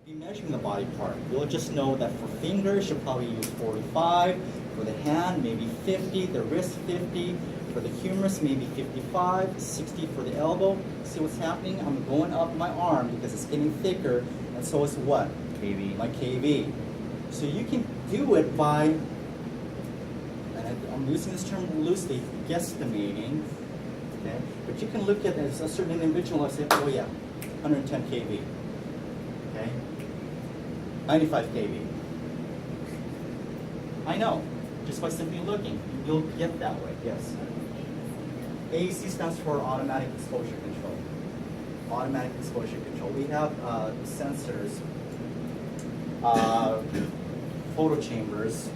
be measuring the body part. You'll just know that for fingers, you'll probably use 45. For the hand, maybe 50. The wrist, 50. For the humerus, maybe 55. 60 for the elbow. See what's happening? I'm going up my arm because it's getting thicker, and so is what? KV. My KV. So you can do it by, and I'm using this term loosely, guesstimating. Okay? But you can look at as a certain individual and say, oh yeah, 110 kV. Okay? 95 kV. I know, just by simply looking, you'll get that way, yes. AEC stands for automatic exposure control. Automatic exposure control. We have sensors, photo chambers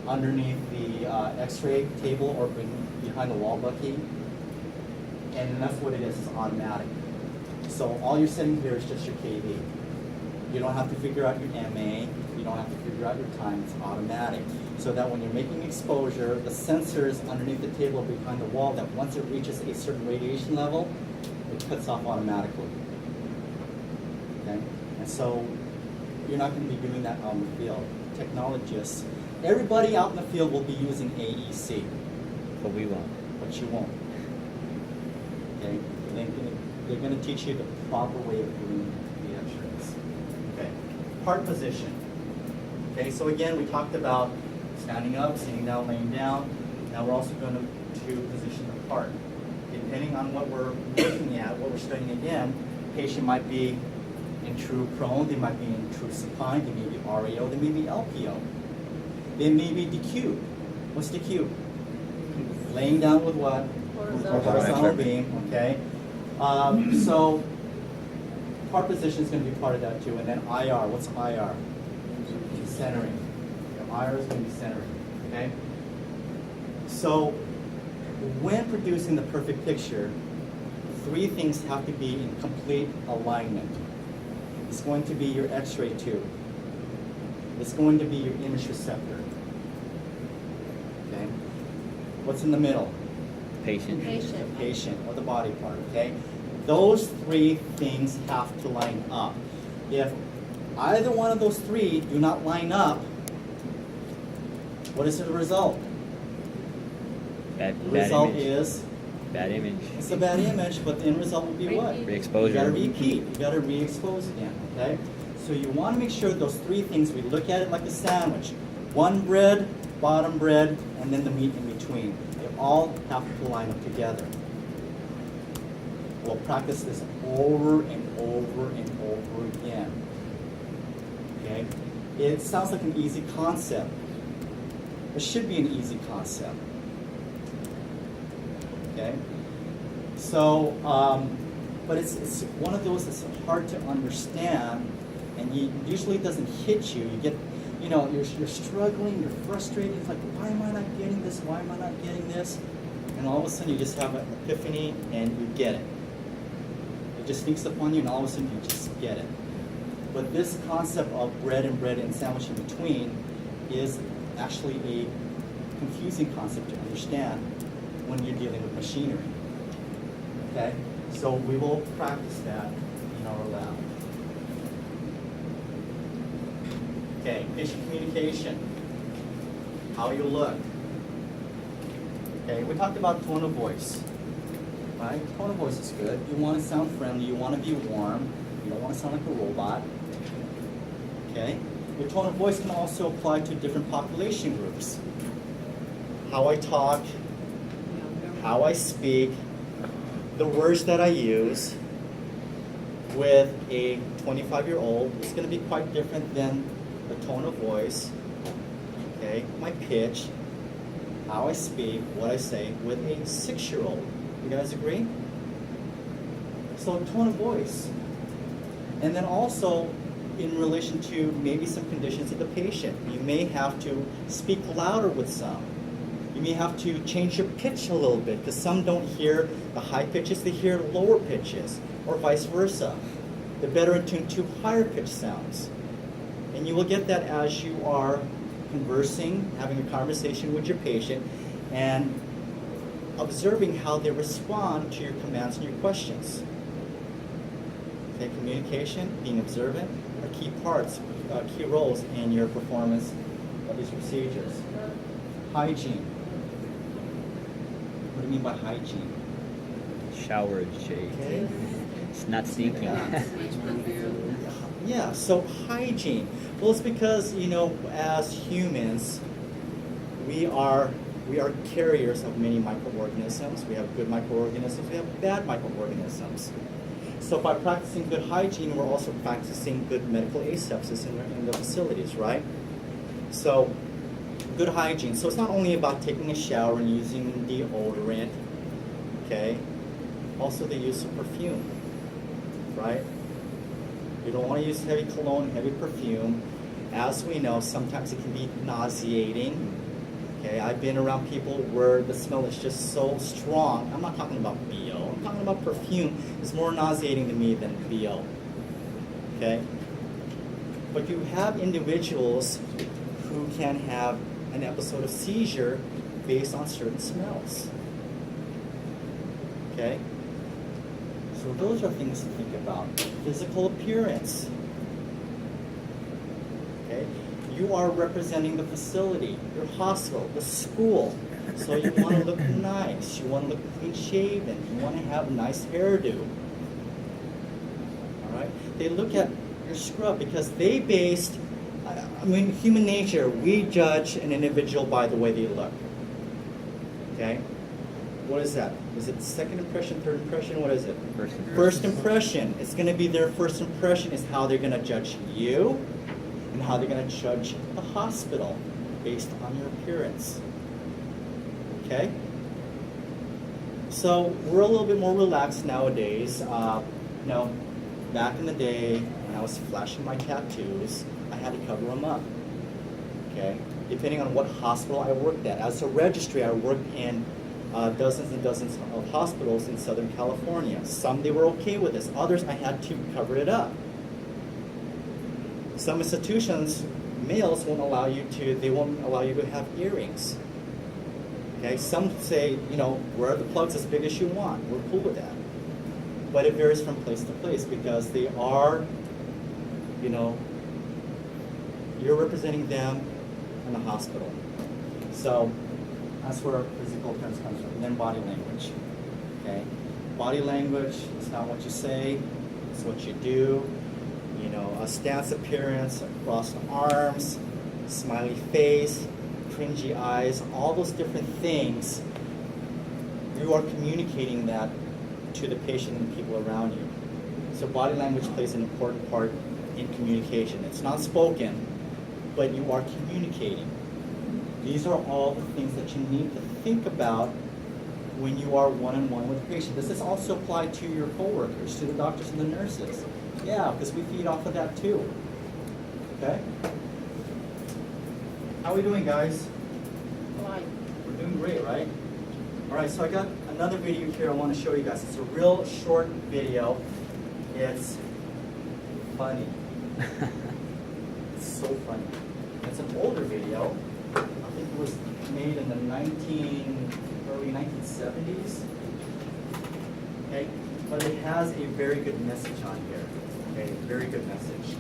underneath the X-ray table or behind the wall bucky, and that's what it is. It's automatic. So all you're setting here is just your kV. You don't have to figure out your MA. You don't have to figure out your time. It's automatic. So that when you're making exposure, the sensors underneath the table behind the wall, that once it reaches a certain radiation level, it cuts off automatically. Okay? And so you're not going to be doing that out in the field. Technologists, everybody out in the field will be using AEC. But we won't. But you won't. Okay? They're going to teach you the proper way of doing the x-rays. Okay. Part position. Okay, so again, we talked about standing up, sitting down, laying down. Now we're also going to position the part. Depending on what we're looking at, what we're studying again, patient might be in true prone, they might be in true supine, they may be RAO, they may be LPO. They may be DQ. What's DQ? Laying down with what? Horizontal beam, okay? So part position is going to be part of that too. And then IR, what's IR? Centering. IR is going to be centering, okay? So when producing the perfect picture, three things have to be in complete alignment. It's going to be your X-ray tube. It's going to be your image receptor. Okay? What's in the middle? Patient. The patient or the body part, okay? Those three things have to line up. If either one of those three do not line up, what is the result? Bad result image. is Bad image. it's a bad image, but the end result will be what? Re-exposure. You gotta repeat. You gotta re-expose again, okay? So you wanna make sure those three things, we look at it like a sandwich. One bread, bottom bread, and then the meat in between. They all have to line up together. We'll practice this over and over and over again. Okay? It sounds like an easy concept. It should be an easy concept. Okay? So, but it's one of those that's hard to understand, and usually it doesn't hit you. You get, you're struggling, you're frustrated. It's like, why am I not getting this? Why am I not getting this? And all of a sudden you just have an epiphany and you get it. It just sneaks upon you and all of a sudden you just get it. But this concept of bread and sandwich in between is actually a confusing concept to understand when you're dealing with machinery. Okay? So we will practice that in our lab. Okay, patient communication. How you look. Okay, we talked about tone of voice. Right? Tone of voice is good. You want to sound friendly, you want to be warm, you don't want to sound like a robot. Okay? Your tone of voice can also apply to different population groups. How I talk, how I speak, the words that I use with a 25-year-old is going to be quite different than the tone of voice, okay, my pitch, how I speak, what I say with a 6-year-old. You guys agree? So tone of voice. And then also in relation to maybe some conditions of the patient. You may have to speak louder with some. You may have to change your pitch a little bit because some don't hear the high pitches, they hear lower pitches, or vice versa. They're better attuned to higher pitch sounds. And you will get that as you are conversing, having a conversation with your patient, and observing how they respond to your commands and your questions. Okay, communication, being observant are key parts, key roles in your performance of these procedures. Hygiene. What do you mean by hygiene? Shower and shave. Okay. It's not stinking. Yeah, so hygiene. Well, it's because, as humans, we are carriers of many microorganisms. We have good microorganisms, we have bad microorganisms. So by practicing good hygiene, we're also practicing good medical asepsis in the facilities, right? So good hygiene. So it's not only about taking a shower and using deodorant, okay? Also the use of perfume, right? You don't want to use heavy cologne, heavy perfume. As we know, sometimes it can be nauseating. Okay, I've been around people where the smell is just so strong. I'm not talking about BO. I'm talking about perfume. It's more nauseating to me than BO. Okay? But you have individuals who can have an episode of seizure based on certain smells. Okay? So those are things to think about. Physical appearance. Okay? You are representing the facility, your hospital, the school. So you want to look nice. You want to look clean shaven. You want to have a nice hairdo. All right? They look at your scrub because they based, human nature, we judge an individual by the way they look. Okay? What is that? Is it second impression, third impression? What is it? First impression. It's going to be their first impression is how they're going to judge you and how they're going to judge the hospital based on your appearance. Okay? So we're a little bit more relaxed nowadays. Back in the day when I was flashing my tattoos, I had to cover them up. Okay? Depending on what hospital I worked at. As a registry, I worked in dozens and dozens of hospitals in Southern California. Some they were okay with this. Others I had to cover it up. Some institutions, males won't allow you to have earrings. Okay, some say, wear the plugs as big as you want. We're cool with that. But it varies from place to place because they are, you're representing them in the hospital. So that's where physical appearance comes from. And then body language. Okay, body language is not what you say, it's what you do. A stance appearance, crossed arms, smiley face, cringy eyes, all those different things, you are communicating that to the patient and the people around you. So body language plays an important part in communication. It's not spoken, but you are communicating. These are all the things that you need to think about when you are one-on-one with the patient. Does this also apply to your coworkers, to the doctors and the nurses? Yeah, because we feed off of that too. Okay? How are we doing, guys? We're doing great, right? All right, so I got another video here I want to show you guys. It's a real short video. It's funny. It's so funny. It's an older video. I think it was made in the early 1970s. Okay, but it has a very good message on here. Okay, very good message.